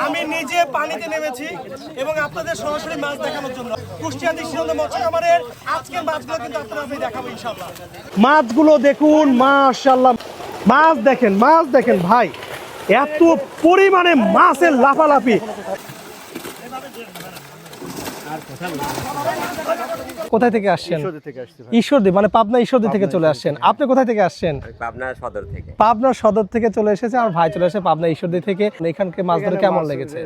আমি নিজে পানিতে নেমেছি এবং আপনাদের সরাসরি মাছ দেখানোর জন্য কুষ্টিয়া দৃষ্টিনন্দন মৎস্য খামারের আজকের মাছগুলো কিন্তু আপনাদের দেখাবো ইনশাআল্লাহ। মাছগুলো দেখুন, মাশাআল্লাহ। মাছ দেখেন ভাই, এত পরিমাণে মাছের লাফালাফি। কোথায় থেকে আসছেন? ঈশ্বরদী, মানে পাবনা ঈশ্বরদী থেকে চলে আসছেন। আপনি কোথায় থেকে আসছেন? পাবনা সদর থেকে। পাবনা সদর থেকে চলে এসেছে, আর ভাই চলে এসেছে পাবনা ঈশ্বরদী থেকে। এখানকে মাছ ধরে কেমন লেগেছে?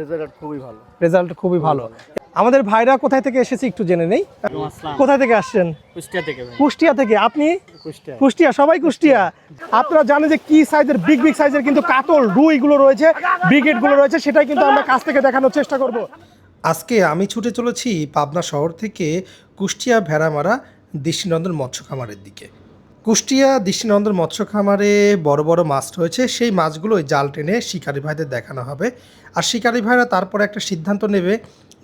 রেজাল্ট খুবই ভালো। আমাদের ভাইরা কোথায় থেকে এসেছে একটু জেনে নেই। কোথায় থেকে আসছেন? কুষ্টিয়া থেকে। আপনি? কুষ্টিয়া, সবাই কুষ্টিয়া। আপনারা জানেন যে কি সাইজের বিগ সাইজের কিন্তু কাতল রুই গুলো রয়েছে, ব্রিগেড গুলো রয়েছে, সেটাই কিন্তু আমরা কাছ থেকে দেখানোর চেষ্টা করব। আজকে আমি ছুটে চলেছি পাবনা শহর থেকে কুষ্টিয়া ভেড়ামারা দৃষ্টিনন্দন মৎস্য খামারের দিকে। কুষ্টিয়া দৃষ্টিনন্দন মৎস্য খামারে বড় বড় মাছ রয়েছে, সেই মাছগুলোই জাল টেনে শিকারি ভাইদের দেখানো হবে। আর শিকারি ভাইরা তারপরে একটা সিদ্ধান্ত নেবে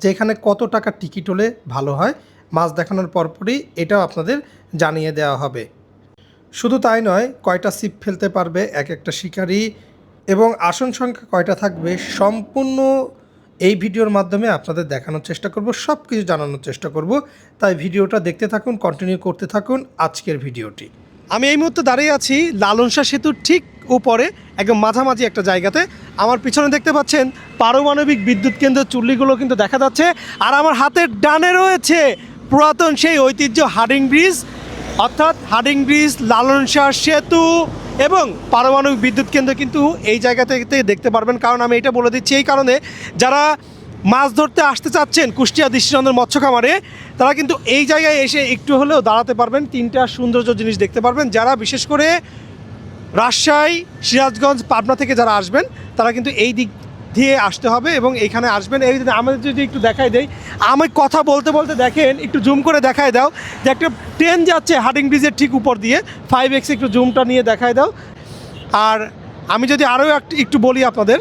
যে এখানে কত টাকা টিকিট হলে ভালো হয়। মাছ দেখানোর পরপরই এটাও আপনাদের জানিয়ে দেওয়া হবে। শুধু তাই নয়, কয়টা ছিপ ফেলতে পারবে এক একটা শিকারি এবং আসন সংখ্যা কয়টা থাকবে, সম্পূর্ণ এই ভিডিওর মাধ্যমে আপনাদের দেখানোর চেষ্টা করব, সব কিছু জানানোর চেষ্টা করব। তাই ভিডিওটা দেখতে থাকুন, কন্টিনিউ করতে থাকুন আজকের ভিডিওটি। আমি এই মুহূর্তে দাঁড়িয়ে আছি লালন শাহ সেতুর ঠিক উপরে, একদম মাঝামাঝি একটা জায়গাতে। আমার পিছনে দেখতে পাচ্ছেন পারমাণবিক বিদ্যুৎ কেন্দ্রের চুল্লিগুলো কিন্তু দেখা যাচ্ছে। আর আমার হাতের ডানে রয়েছে পুরাতন সেই ঐতিহ্য হার্ডিং ব্রিজ, অর্থাৎ হার্ডিং ব্রিজ, লালন শাহ সেতু এবং পারমাণবিক বিদ্যুৎ কেন্দ্র কিন্তু এই জায়গাতে দেখতে পারবেন। কারণ আমি এটা বলে দিচ্ছি এই কারণে, যারা মাছ ধরতে আসতে চাচ্ছেন কুষ্টিয়া দৃষ্টিনন্দন মৎস্য খামারে, তারা কিন্তু এই জায়গায় এসে একটু হলেও দাঁড়াতে পারবেন, তিনটা সৌন্দর্য জিনিস দেখতে পারবেন। যারা বিশেষ করে রাজশাহী, সিরাজগঞ্জ, পাবনা থেকে যারা আসবেন, তারা কিন্তু এই দিক দিয়ে আসতে হবে এবং এইখানে আসবেন। এই আমাদের যদি একটু দেখাই দেই, আমি কথা বলতে বলতে দেখেন, একটু জুম করে দেখায় দাও যে একটা ট্রেন যাচ্ছে হার্ডিং ব্রিজের ঠিক উপর দিয়ে। 5x একটু জুমটা নিয়ে দেখায় দাও। আর আমি যদি আরও একটু বলি আপনাদের,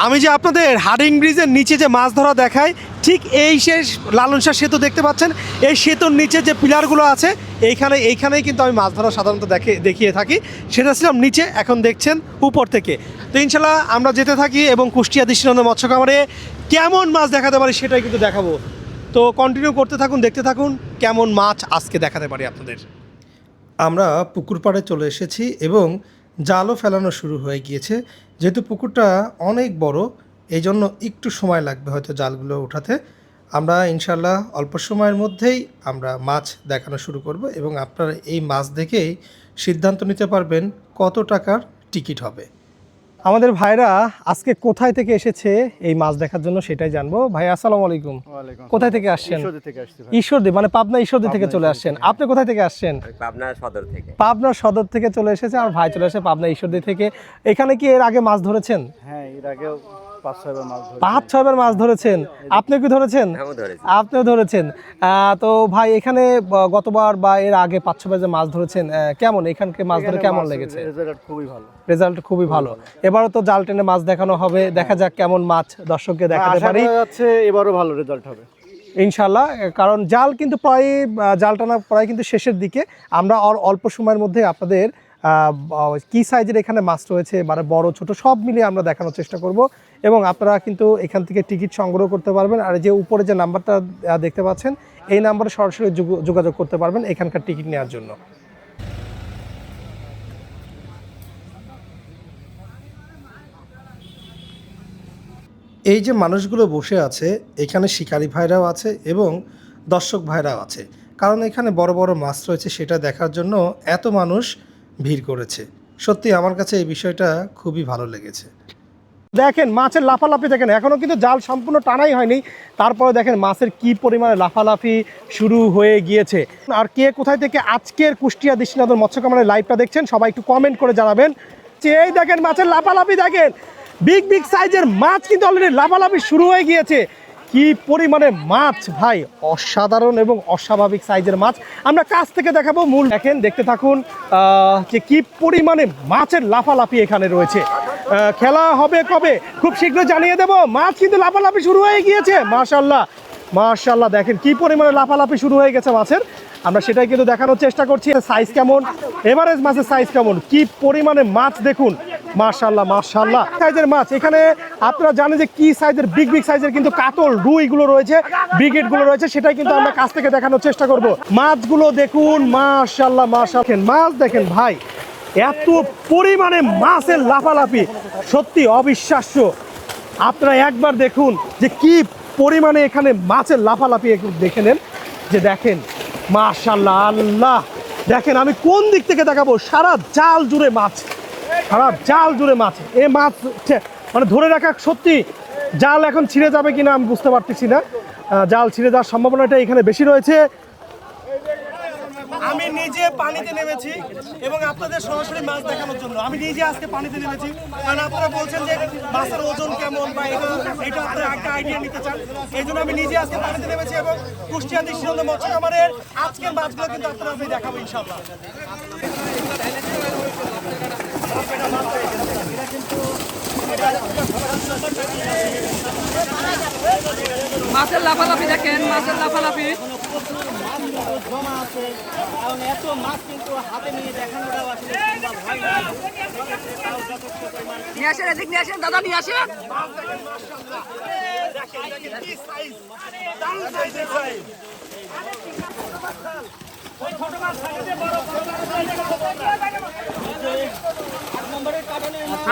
আমি যে আপনাদের হার্ডিং ব্রিজের নিচে যে মাছ ধরা দেখাই, ঠিক এই শেষ লালন শাহ সেতু দেখতে পাচ্ছেন, এই সেতুর নিচে যে পিলারগুলো আছে এইখানেই কিন্তু আমি মাছ ধরা সাধারণত দেখিয়ে থাকি। সেটা ছিলাম নিচে, এখন দেখছেন উপর থেকে। তো ইনশাল্লাহ আমরা যেতে থাকি এবং কুষ্টিয়া দৃষ্টিনন্দন মৎস্য খামারে কেমন মাছ দেখাতে পারি সেটাই কিন্তু দেখাবো। তো কন্টিনিউ করতে থাকুন, দেখতে থাকুন কেমন মাছ আজকে দেখাতে পারি আপনাদের। আমরা পুকুর পাড়ে চলে এসেছি এবং জালও ফেলানো শুরু হয়ে গিয়েছে। যেহেতু পুকুরটা অনেক বড়, এই জন্য একটু সময় লাগবে হয়তো জালগুলো ওঠাতে। আমরা ইনশাল্লাহ অল্প সময়ের মধ্যেই আমরা মাছ দেখানো শুরু করব এবং আপনারা এই মাছ দেখেই সিদ্ধান্ত নিতে পারবেন কত টাকার টিকিট হবে। আমাদের ভাইরা আজকে কোথায় থেকে এসেছে এই মাছ দেখার জন্য সেটাই জানবো। ভাই আসসালামু আলাইকুম। কোথায় থেকে আসছেন? ঈশ্বরদী, মানে পাবনা ঈশ্বরদী থেকে চলে আসছেন। আপনি কোথায় থেকে আসছেন? পাবনা সদর থেকে। পাবনা সদর থেকে চলে এসেছে, আর ভাই চলে এসেছে পাবনা ঈশ্বরদী থেকে। এখানে কি এর আগে মাছ ধরেছেন? হ্যাঁ, এর আগেও 5-6 বার মাছ ধরেছেন। আপনি কি ধরেছেন? আপনিও ধরেছেন। তো ভাই এখানে গতবার বা এর আগে 5-6 বার যে মাছ ধরেছেন, কেমন এখানকে মাছ ধরে কেমন লেগেছে? রেজাল্ট খুবই ভালো। এবারও তো জাল টেনে মাছ দেখানো হবে, দেখা যাক কেমন মাছ দর্শককে দেখাতে পারি। এবারও ভালো রেজাল্ট হবে ইনশাল্লাহ। কারণ জাল কিন্তু জাল টানা প্রায় কিন্তু শেষের দিকে। আমরা অল্প সময়ের মধ্যে আপনাদের কি সাইজের এখানে মাছ রয়েছে, মানে বড় ছোট সব মিলিয়ে আমরা দেখানোর চেষ্টা করব এবং আপনারা কিন্তু এখান থেকে টিকিট সংগ্রহ করতে পারবেন। আর যে উপরে যে নাম্বারটা দেখতে পাচ্ছেন, এই নাম্বারে সরাসরি যোগাযোগ করতে পারবেন এখানকার টিকিট নেওয়ার জন্য। এই যে মানুষগুলো বসে আছে, এখানে শিকারি ভাইরাও আছে এবং দর্শক ভাইরাও আছে। কারণ এখানে বড় বড় মাছ রয়েছে, সেটা দেখার জন্য এত মানুষ ভিড় করেছে। সত্যি আমার কাছে এই বিষয়টা খুবই ভালো লেগেছে। দেখেন মাছের লাফালাফি, দেখেন এখনও কিন্তু জাল সম্পূর্ণ টানাই হয়নি, তারপরে দেখেন মাছের কি পরিমাণে লাফালাফি শুরু হয়ে গিয়েছে। আর কে কোথায় থেকে আজকের কুষ্টিয়া দৃষ্টিনন্দন মৎস্য খামারের লাইভটা দেখছেন সবাই একটু কমেন্ট করে জানাবেন। এই দেখেন মাছের লাফালাফি, দেখেন বিগ সাইজের মাছ কিন্তু অলরেডি লাফালাফি শুরু হয়ে গিয়েছে। কি পরিমাণে মাছ ভাই, অসাধারণ এবং অস্বাভাবিক সাইজের মাছ। আমরা কাছ থেকে দেখাবো, মূল দেখেন, দেখতে থাকুন যে কি পরিমাণে মাছের লাফালাফি এখানে রয়েছে। খেলা হবে কবে খুব শীঘ্রই জানিয়ে দেব। মাছ কিন্তু লাফালাফি শুরু হয়ে গিয়েছে, মাশাআল্লাহ দেখেন কি পরিমাণে লাফালাফি শুরু হয়ে গেছে মাছের। আমরা সেটাই কিন্তু দেখানোর চেষ্টা করছি। সাইজ কেমন, এভারেজ মাছের সাইজ কেমন, কি পরিমাণে মাছ দেখুন। মাশাআল্লাহ মাশাআল্লাহ সাইজের মাছ এখানে আপনারা জানেন যে কি সাইজের বিগ সাইজের কিন্তু কাতল রুইগুলো রয়েছে, ব্রিগেডগুলো রয়েছে, সেটাই কিন্তু আমরা কাছ থেকে দেখানোর চেষ্টা করব। মাছগুলো দেখুন মাশাআল্লাহ মাশাআল্লাহ, মাছ দেখেন ভাই, এত পরিমাণে মাছের লাফালাফি সত্যি অবিশ্বাস্য। আপনারা একবার দেখুন যে কি পরিমাণে এখানে মাছের লাফালাফি, একটু দেখে নেন যে দেখেন মাশাআল্লাহ আল্লাহ। দেখেন আমি কোন দিক থেকে দেখাবো, সারা জাল জুড়ে মাছ, সারা জাল জুড়ে মাছ। এই মাছ মানে ধরে রাখা সত্যি, জাল এখন ছিঁড়ে যাবে কিনা আমি বুঝতে পারতেছি না, জাল ছিঁড়ে যাওয়ার সম্ভাবনাটা এখানে বেশি রয়েছে। আমি নিজে পানিতে নেমেছি এবং আপনাদের সরাসরি মাছ দেখানোর জন্য আমি নিজে আজকে পানিতে নেমেছি, কারণ আপনারা বলছেন যে মাছের ওজন কেমন বা এটা আপনারা একটা আইডিয়া নিতে চান, এই জন্য আমি নিজে আজকে পানিতে নেমেছি এবং কুষ্টিয়া দৃষ্টিনন্দন মৎস্য খামারের আজকের মাছগুলো কিন্তু আপনারা আমি দেখাবো ইনশাআল্লাহ। মাছের লাফালাফি দেখেন, মাছের লাফালাফি। নিয়ে আসেন, এদিক নিয়ে আসেন দাদা, নিয়ে আসেন।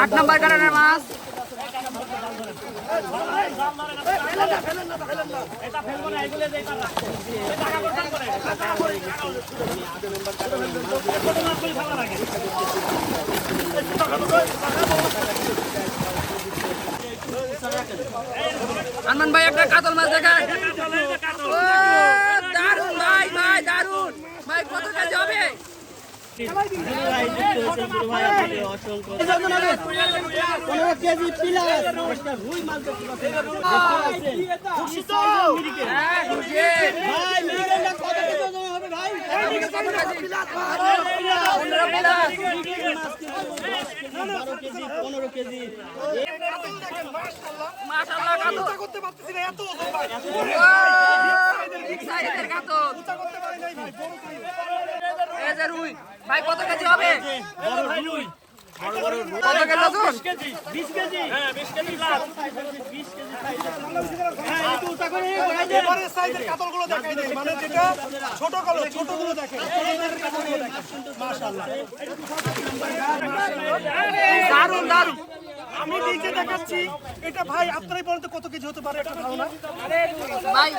আট নম্বর কারণের মাছ। আনমান ভাই একটা কাতল মাছ দেখান। দারুন ভাই, ভাই দারুন ভাই, কত কেজি হবে? ভাই কত কেজি হবে? কত কেজি ওজন? 20 কেজি। হ্যাঁ 20 কেজি প্লাস। 20 KG size. হ্যাঁ একটু উঁচা করে এবারে সাইজের কাতলগুলো দেখাই দেই, মানে যেটা ছোটগুলো দেখেন, ছোটদের কাতলগুলো দেখেন। মাশাআল্লাহ দারুন দারুন। আমি নিচে দেখাচ্ছি এটা ভাই, আপনারাই বলেন তো কত কেজি হতে পারে একটা ধারণা ভাই?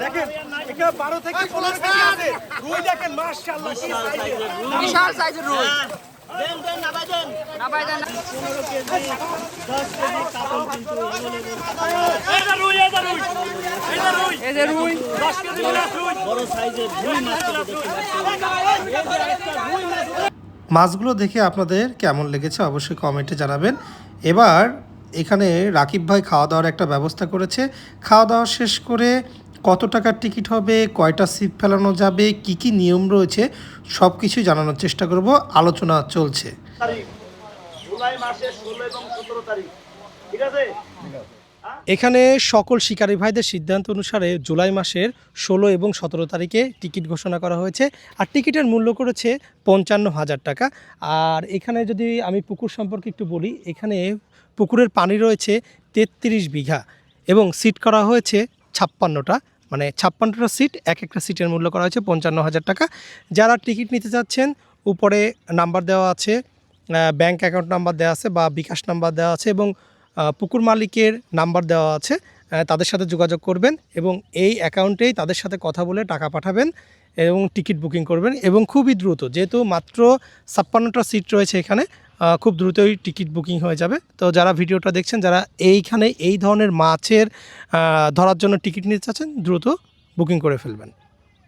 দেখেন এটা 12 থেকে 15 কেজি আছে। রুই দেখেন মাশাআল্লাহ কি সাইজের, বিশাল সাইজের রুই। দেন দেন না ভাই, দেন না ভাই, দেন 15 কেজি 10 কেজি কাতল কিন্তু এটা রুই, এটা রুই, এটা রুই, এই যে রুই 10 কেজি বড় সাইজের রুই মাছ দেখতে। মাছগুলো দেখে আপনাদের কেমন লেগেছে অবশ্যই কমেন্টে জানাবেন। এবার এখানে রাকিব ভাই খাওয়া দাওয়ার একটা ব্যবস্থা করেছে। খাওয়া দাওয়া শেষ করে কত টাকার টিকিট হবে, কয়টা সিট ফেলানো যাবে, কি কি নিয়ম রয়েছে সব কিছুই জানানোর চেষ্টা করব। আলোচনা চলছে। জুলাই মাসের 16 এবং 17 তারিখ, ঠিক আছে? এখানে সকল শিকারী ভাইদের সিদ্ধান্ত অনুসারে জুলাই মাসের 16 এবং 17 তারিখে টিকিট ঘোষণা করা হয়েছে, আর টিকিটের মূল্য করেছে 55,000 টাকা। আর এখানে যদি আমি পুকুর সম্পর্কে একটু বলি, এখানে পুকুরের পানি রয়েছে 33 বিঘা এবং সিট করা হয়েছে 56টা, মানে 56টা সিট, এক একটা সিটের মূল্য করা হয়েছে 55,000 টাকা। যারা টিকিট নিতে চাচ্ছেন উপরে নাম্বার দেওয়া আছে, ব্যাংক অ্যাকাউন্ট নাম্বার দেওয়া আছে বা বিকাশ নাম্বার দেওয়া আছে এবং পুকুর মালিকের নাম্বার দেওয়া আছে, তাদের সাথে যোগাযোগ করবেন এবং এই অ্যাকাউন্টেই তাদের সাথে কথা বলে টাকা পাঠাবেন এবং টিকিট বুকিং করবেন এবং খুবই দ্রুত, যেহেতু মাত্র 56টা সিট রয়েছে এখানে, খুব দ্রুতই টিকিট বুকিং হয়ে যাবে। তো যারা ভিডিওটা দেখছেন, যারা এইখানে এই ধরনের মাছের ধরার জন্য টিকিট নিতে চাচ্ছেন, দ্রুত বুকিং করে ফেলবেন।